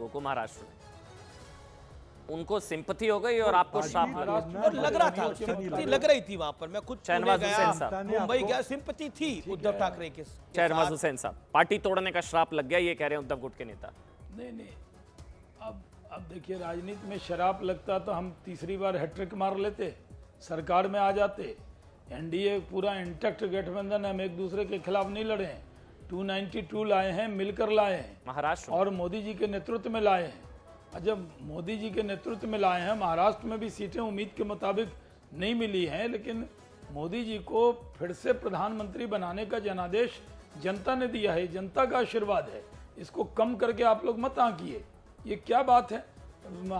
लोगों को महाराष्ट्र में। उनको सिंपैथी हो गई और आपको श्राप लग गया। और लग रहा था, सिंपैथी लग रही थी वहां पर। मैं खुद पुणे गया, मुंबई गया, सिंपैथी थी उद्धव ठाकरे के साथ। शहनवाज हुसैन साहब, पार्टी तोड़ने का श्राप लग गया, ये कह रहे हैं उद्धव गुट के नेता। नहीं, अब देखिए, राजनीति में शराब लगता तो हम तीसरी बार हैट्रिक मार लेते, सरकार में आ जाते। एनडीए पूरा इंटैक्ट गठबंधन, हम एक दूसरे के खिलाफ नहीं लड़े हैं। 292 लाए हैं, मिलकर लाए हैं महाराष्ट्र और मोदी जी के नेतृत्व में लाए हैं। और जब मोदी जी के नेतृत्व में लाए हैं, महाराष्ट्र में भी सीटें उम्मीद के मुताबिक नहीं मिली हैं, लेकिन मोदी जी को फिर से प्रधानमंत्री बनाने का जनादेश जनता ने दिया है, जनता का आशीर्वाद है। इसको कम करके आप लोग मत आंकिए, ये क्या बात है।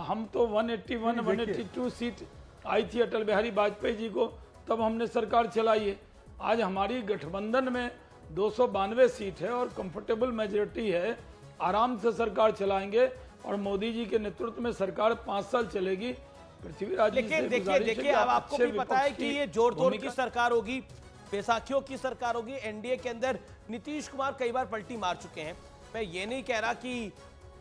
हम तो 181 182 सीट आई थी अटल बिहारी वाजपेयी जी को, तब हमने सरकार चलाई है। आज हमारी गठबंधन में 292 सीट है और कंफर्टेबल मेजोरिटी है, आराम से सरकार चलाएंगे और मोदी जी के नेतृत्व में सरकार 5 साल चलेगी। पृथ्वीराज, लेकिन देखिए अब आपको भी पता है कि ये जोड़ तोड़ की सरकार होगी, बैसाखियों की सरकार होगी। एनडीए के अंदर नीतीश कुमार कई बार पलटी मार चुके हैं। मैं ये नहीं कह रहा कि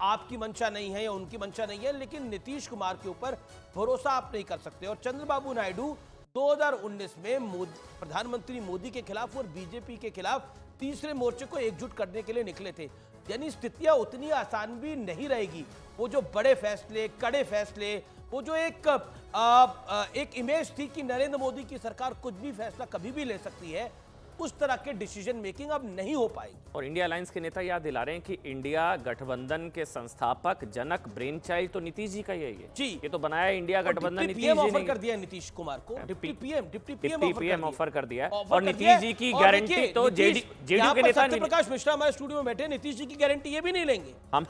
आपकी मंशा नहीं है या उनकी मंशा नहीं है, लेकिन नीतीश कुमार के ऊपर भरोसा आप नहीं कर सकते। और चंद्रबाबू नायडू 2019 में प्रधानमंत्री मोदी के खिलाफ और बीजेपी के खिलाफ तीसरे मोर्चे को एकजुट करने के लिए निकले थे। यानी स्थितियां उतनी आसान भी नहीं रहेगी। वो जो बड़े फैसले, कड़े फैसले, वो जो एक इमेज थी कि नरेंद्र मोदी की सरकार कुछ भी फैसला कभी भी ले सकती है, उस तरह के डिसीजन मेकिंग अब नहीं हो पाएगी। और इंडिया अलायंस के नेता याद दिला रहे हैं कि इंडिया गठबंधन के संस्थापक, जनक, ब्रेन चाइल्ड तो नीतीश जी का ही है। जी, ये तो बनाया इंडिया गठबंधन नीतीश जी ने ऑफर कर दिया नीतीश कुमार को, डिप्टी पीएम ऑफर कर दिया। और नीतीश जी की गारंटी तो जेडीयू के नेता सत्यप्रकाश मिश्रा हमारे स्टूडियो में बैठे, नीतीश जी की गारंटी ये भी नहीं लेंगे। हम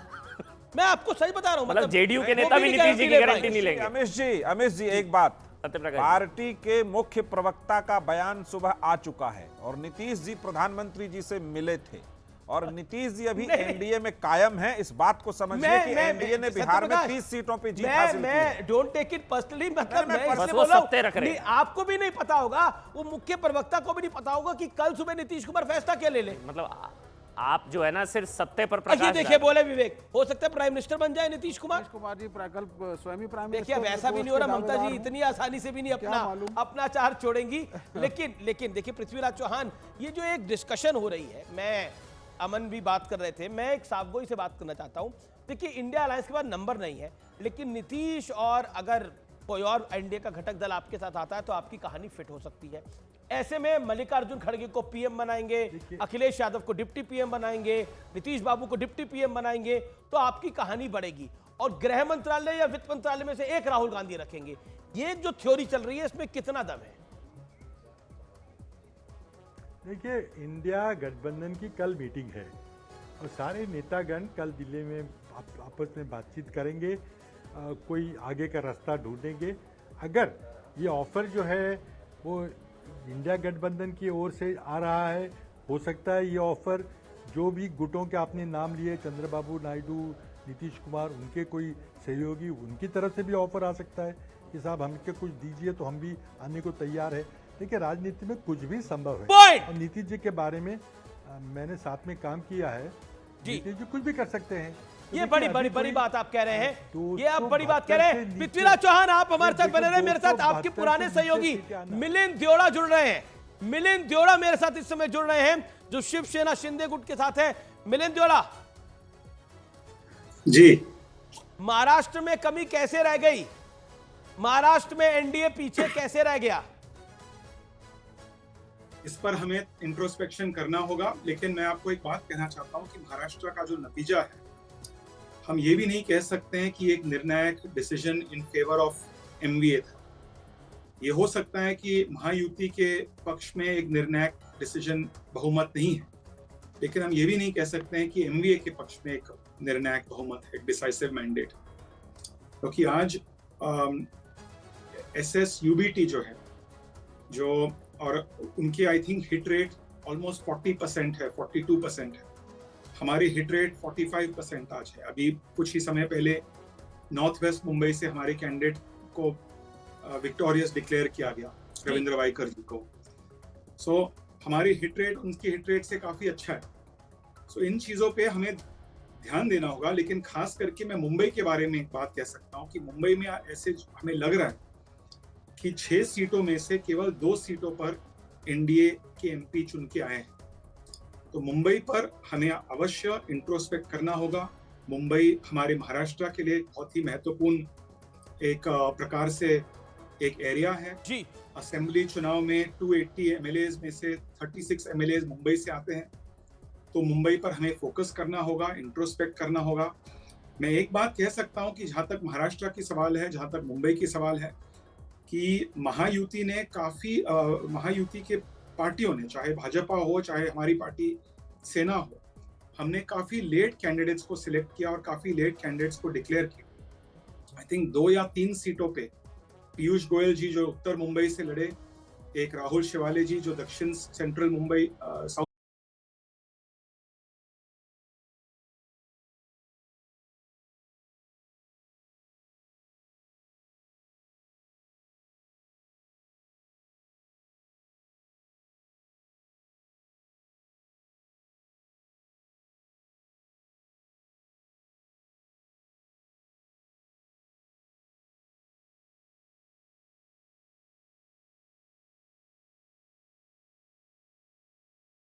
मैं आपको सही बता रहा हूं, मतलब जेडीयू के नेता भी नीतीश जी की गारंटी नहीं लेंगे। अमित जी एक बात, पार्टी के मुख्य प्रवक्ता का बयान सुबह आ चुका है और नीतीश जी प्रधानमंत्री जी से मिले थे और नीतीश जी अभी एनडीए में कायम हैं। इस बात को समझिए कि एनडीए ने बिहार में 30 सीटों पे जीत हासिल की है। मैं डोंट टेक इट पर्सनली, मतलब मैं बस वो सत्य रख रहे हैं। आपको भी नहीं पता होगा, वो मुख्य प्रवक्ता को भी नहीं पता होगा कि कल सुबह नीतीश कुमार फैसला क्या ले ले। मतलब आप जो है ना सिर्फ सत्य पर प्रकाश देखिए, बोले विवेक, हो सकता है प्राइम मिनिस्टर बन जाए नीतीश कुमार जी, प्रकल्प स्वयं ही प्राइम देखिए, वैसा भी नहीं हो रहा। ममता जी इतनी आसानी से भी नहीं अपना चार छोड़ेंगी। लेकिन देखिए पृथ्वीराज चौहान, ये जो एक डिस्कशन हो रही है, मैं अमन भी बात कर रहे थे, मैं एक साफगोई से बात करना चाहता हूं। देखिए, इंडिया अलायंस के बाद नंबर नहीं है, लेकिन नीतीश और अगर कोई और एनडीए का घटक दल आपके साथ आता है तो आपकी कहानी फिट हो सकती है। ऐसे में मल्लिकार्जुन खड़गे को पीएम बनाएंगे, अखिलेश यादव को डिप्टी पीएम बनाएंगे, नीतीश बाबू को डिप्टी पीएम बनाएंगे, तो आपकी कहानी बढ़ेगी। और गृह मंत्रालय या वित्त मंत्रालय में से एक राहुल गांधी रखेंगे। ये जो थ्योरी चल रही है, इसमें कितना दम है? देखिए, इंडिया गठबंधन की कल मीटिंग है और सारे नेतागण कल दिल्ली में आपस में बातचीत करेंगे, कोई आगे का रास्ता ढूंढेंगे। अगर ये ऑफर जो है वो इंडिया गठबंधन की ओर से आ रहा है, हो सकता है ये ऑफर जो भी गुटों के आपने नाम लिए, चंद्रबाबू नायडू, नीतीश कुमार, उनके कोई सहयोगी, उनकी तरफ से भी ऑफर आ सकता है कि साहब हमके कुछ दीजिए, तो हम भी आने को तैयार है। देखिए, राजनीति में कुछ भी संभव है और नीतीश जी के बारे में मैंने साथ में काम किया है। नीतीश जी कुछ भी कर सकते हैं। ये बड़ी बात आप कह रहे हैं, ये आप बड़ी बात कह रहे हैं। पृथ्वीराज चौहान, आप हमारे साथ बने रहे। मेरे साथ आपके पुराने सहयोगी मिलिंद देओड़ा जुड़ रहे हैं। मिलिंद देओड़ा मेरे साथ इस समय जुड़ रहे हैं, जो शिवसेना शिंदे गुट के साथ है। मिलिंद देओड़ा जी, महाराष्ट्र में कमी कैसे रह गई? महाराष्ट्र में एनडीए पीछे कैसे रह गया? इस पर हमें इंट्रोस्पेक्शन करना होगा, लेकिन मैं आपको एक बात कहना चाहता हूं कि महाराष्ट्र का जो नतीजा है, हम ये भी नहीं कह सकते हैं कि एक निर्णायक decision in favour of MVA था। ये हो सकता है कि महायुति के पक्ष में एक निर्णायक डिसीजन बहुमत नहीं है, लेकिन हम ये भी नहीं कह सकते हैं कि एमवीए के पक्ष में एक निर्णायक बहुमत है, एक डिसाइसिव मैंडेट। क्योंकि आज SSUBT जो है, जो और उनकी I think hit rate almost 40% है, 42% है। हमारी हिट रेट 45% आज है। अभी कुछ ही समय पहले नॉर्थ वेस्ट मुंबई से हमारे कैंडिडेट को विक्टोरियस डिक्लेयर किया गया, रविंद्र वाइकर जी को। सो हमारी हिट रेट उनकी हिट रेट से काफी अच्छा है। सो इन चीजों पे हमें ध्यान देना होगा। लेकिन खास करके मैं मुंबई के बारे में एक बात कह सकता हूं कि मुंबई में ऐसे हमें लग रहा है कि 6 सीटों में से केवल 2 सीटों पर एनडीए के एमपी चुन के आए हैं। तो मुंबई पर हमें अवश्य इंट्रोस्पेक्ट करना होगा। मुंबई हमारे महाराष्ट्र के लिए बहुत ही महत्वपूर्ण एक प्रकार से एक एरिया है जी। असेंबली चुनाव में 280 एमएलएज में से 36 एमएलएज मुंबई से आते हैं। तो मुंबई पर हमें फोकस करना होगा, इंट्रोस्पेक्ट करना होगा। मैं एक बात कह सकता हूं कि जहां तक महाराष्ट्र की सवाल है, जहां तक मुंबई की सवाल है, कि महायुति ने काफी महायुति के पार्टियों ने, चाहे भाजपा हो चाहे हमारी पार्टी सेना हो, हमने काफी लेट कैंडिडेट्स को सिलेक्ट किया और काफी लेट कैंडिडेट्स को डिक्लेयर किया। आई थिंक 2 या 3 सीटों पे पीयूष गोयल जी जो उत्तर मुंबई से लड़े, एक राहुल शिवाले जी जो दक्षिण सेंट्रल मुंबई साउथ